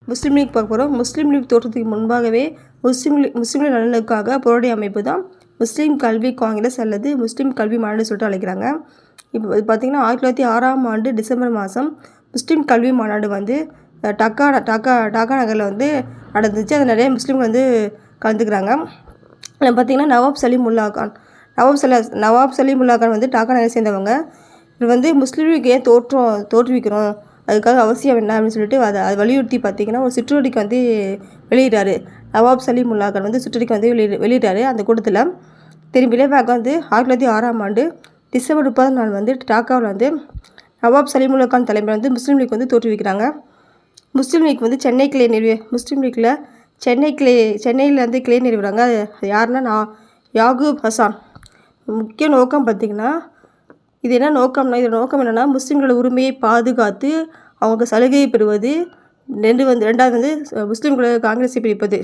முஸ்லீம் league பார்க்க போகிறோம். முஸ்லீம் league தோற்றத்துக்கு முன்பாகவே முஸ்லீம்கள் நலனுக்காக போராடிய அமைப்பு தான் முஸ்லீம் கல்வி காங்கிரஸ் அல்லது முஸ்லீம் கல்வி மாநாடு சொல்லிட்டு அழைக்கிறாங்க. இப்போ பார்த்திங்கன்னா 1906ஆம் ஆண்டு டிசம்பர் மாதம் முஸ்லீம் கல்வி மாநாடு வந்து டாக்கா நகரில் வந்து நடந்துச்சு. அது நிறைய முஸ்லீம்கள் வந்து கலந்துக்கிறாங்க. பார்த்திங்கன்னா நவாப் சலீமுல்லா கான் வந்து டாக்கா நகரை சேர்ந்தவங்க. இது வந்து முஸ்லீம் லீக் ஏன் தோற்றுவிக்கிறோம், அதுக்காக அவசியம் என்ன அப்படின்னு சொல்லிட்டு அதை வலியுறுத்தி பார்த்திங்கன்னா ஒரு சிற்றுரைக்கு வந்து வெளியிட்டார். நவாப் சலீமுல்லா கான் வந்து சிற்றுரைக்கு வந்து வெளியிட்டார். அந்த கூட்டத்தில் விளைவாக வந்து 1906ஆம் ஆண்டு டிசம்பர் 30ஆம் நாள் வந்து டாக்காவில் வந்து நவாப் சலீமுல்லா கான் தலைமையில் வந்து முஸ்லீம் லீக் வந்து தோற்றுவிக்கிறாங்க. முஸ்லீம் லீக் வந்து சென்னை கிளை சென்னையில் வந்து கிளை நிறுவுறாங்க. அது யாருன்னா யாகூப் ஹசான். முக்கிய நோக்கம் பார்த்திங்கன்னா இது என்ன நோக்கம்னா, இதோட நோக்கம் என்னென்னா முஸ்லீம்களோட உரிமையை பாதுகாத்து அவங்க சலுகையை பெறுவது. ரெண்டாவது வந்து முஸ்லீம்களை காங்கிரஸை பிரிப்பது.